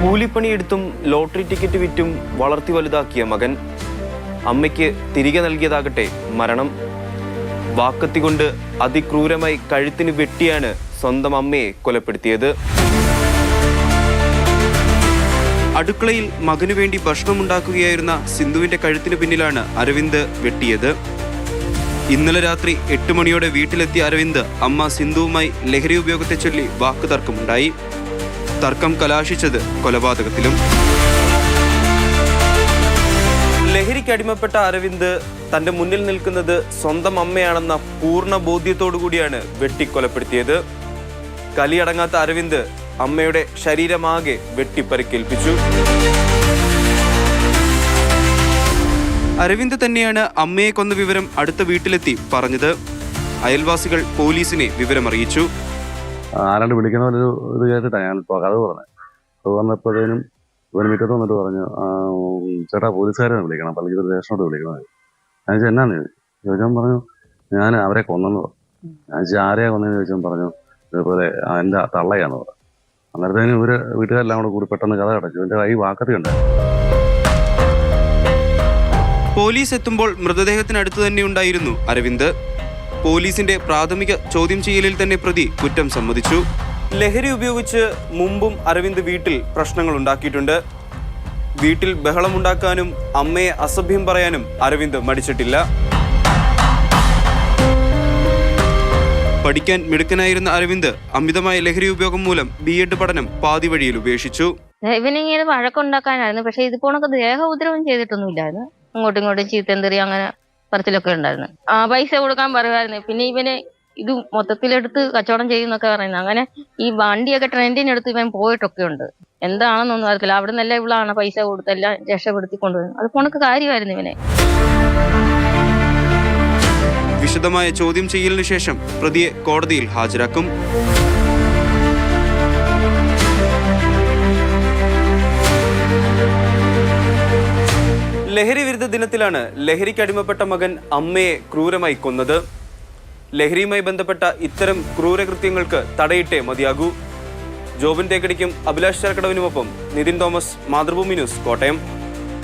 കൂലിപ്പണിയെടുത്തും lottery ticket വിറ്റും വളർത്തി വലുതാക്കിയ മകൻ അമ്മയ്ക്ക് തിരികെ നൽകിയതാകട്ടെ മരണം. വാക്കത്തി കൊണ്ട് അതിക്രൂരമായി കഴുത്തിന് വെട്ടിയാണ് സ്വന്തം അമ്മയെ കൊലപ്പെടുത്തിയത്. അടുക്കളയിൽ മകനു വേണ്ടി ഭക്ഷണമുണ്ടാക്കുകയായിരുന്ന സിന്ധുവിന്റെ കഴുത്തിന് പിന്നിലാണ് അരവിന്ദ് വെട്ടിയത്. ഇന്നലെ രാത്രി 8 മണിയോടെ വീട്ടിലെത്തിയ അരവിന്ദ് അമ്മ സിന്ധുവുമായി ലഹരി ഉപയോഗത്തെ ചൊല്ലി വാക്കുതർക്കമുണ്ടായി. തർക്കം കലാശിച്ചത് കൊലപാതകത്തിലും. ലഹരിക്കടിമപ്പെട്ട അരവിന്ദ് തന്റെ മുന്നിൽ നിൽക്കുന്നത് സ്വന്തം അമ്മയാണെന്ന പൂർണ്ണ ബോധ്യത്തോടുകൂടിയാണ് വെട്ടിക്കൊലപ്പെടുത്തിയത്. കലിയടങ്ങാത്ത അരവിന്ദ് അമ്മയുടെ ശരീരമാകെ വെട്ടിപ്പരിക്കേൽപ്പിച്ചു. അരവിന്ദ് തന്നെയാണ് അമ്മയെ കൊന്ന വിവരം അടുത്ത വീട്ടിലെത്തി പറഞ്ഞത്. അയൽവാസികൾ പോലീസിനെ വിവരമറിയിച്ചു. ആരാണ്ട് വിളിക്കുന്ന പോലെ ഇത് കേട്ടിട്ടാണ് ഞാൻ കഥ പറഞ്ഞത്. അത് വന്നപ്പോഴത്തേനും ഇവന് മുറ്റത്ത് വന്നിട്ട് പറഞ്ഞു, ചേട്ടാ പോലീസുകാരെ വിളിക്കണം, പള്ളിക്ക് സ്റ്റേഷനോട് വിളിക്കണത്. ഞാൻ ചോദിച്ചാൽ എന്നാന്ന് ചോദിച്ചാൽ പറഞ്ഞു, ഞാൻ അവരെ കൊന്നെന്ന് പറഞ്ഞു. ഞാൻ ചോദിച്ചാൽ ആരെയാ കൊന്നതെന്ന് ചോദിച്ചാൽ പറഞ്ഞു, ഇതുപോലെ എൻ്റെ തള്ളയാണ് പറഞ്ഞു. അന്നേരത്തേനും ഇവര് വീട്ടുകാരെല്ലാം കൂടെ കൂടി പെട്ടെന്ന് കഥ അടച്ചു. എൻ്റെ കൈ വാക്കത്തി ഉണ്ടായിരുന്നു. പോലീസ് എത്തുമ്പോൾ മൃതദേഹത്തിനടുത്ത് തന്നെ ഉണ്ടായിരുന്നു അരവിന്ദ്. പോലീസിന്റെ പ്രാഥമിക ചോദ്യം ചെയ്യലിൽ തന്നെ പ്രതി കുറ്റം സമ്മതിച്ചു. ലഹരി ഉപയോഗിച്ച് മുമ്പും അരവിന്ദ് വീട്ടിൽ പ്രശ്നങ്ങൾ ഉണ്ടാക്കിയിട്ടുണ്ട്. വീട്ടിൽ ബഹളമുണ്ടാക്കാനും അമ്മയെ അസഭ്യം പറയാനും അരവിന്ദ് മടിച്ചിട്ടില്ല. പഠിക്കാൻ മിടുക്കനായിരുന്ന അരവിന്ദ് അമിതമായ ലഹരി ഉപയോഗം മൂലം B.Ed പഠനം പാതി വഴിയിൽ ഉപേക്ഷിച്ചു. ഇവനിങ്ങനെ വഴക്കുണ്ടാക്കാനായിരുന്നു, പക്ഷെ ഇതുപോണൊക്കെ ദേഹ ഉപദ്രവം ചെയ്തിട്ടൊന്നുമില്ലായിരുന്നു. അങ്ങോട്ടും ഇങ്ങോട്ടും ചീത്തന്തറി അങ്ങനെ പറച്ചിലൊക്കെ ഉണ്ടായിരുന്നു. പൈസ കൊടുക്കാൻ പറയുമായിരുന്നു. പിന്നെ ഇവന് ഇത് മൊത്തത്തിലെടുത്ത് കച്ചവടം ചെയ്യുന്നൊക്കെ പറയുന്നത്. അങ്ങനെ ഈ വണ്ടിയൊക്കെ ട്രെൻഡിനെടുത്ത് ഇവൻ പോയിട്ടൊക്കെ ഉണ്ട്. എന്താണെന്നൊന്നും അറിയത്തില്ല. അവിടെ നിന്നല്ല ഇവളാണ് പൈസ കൊടുത്തെല്ലാം രക്ഷപ്പെടുത്തി കൊണ്ടുവരുന്നത്. അത് പോണക്ക് കാര്യമായിരുന്നു ഇവനെ. വിശദമായ ചോദ്യം ചെയ്യലിനു ശേഷം പ്രതിയെ കോടതിയിൽ ഹാജരാക്കും. ലഹരി വിരുദ്ധ ദിനത്തിലാണ് ലഹരിക്കടിമപ്പെട്ട മകൻ അമ്മയെ ക്രൂരമായി കൊന്നത്. ലഹരിയുമായി ബന്ധപ്പെട്ട ഇത്തരം ക്രൂരകൃത്യങ്ങൾക്ക് തടയിട്ടേ മതിയാകൂ. ജോബിൻ തേക്കടിക്കും അഭിലാഷ് ചർക്കടവിനുമൊപ്പം നിതിൻ തോമസ്, മാതൃഭൂമി ന്യൂസ്, കോട്ടയം.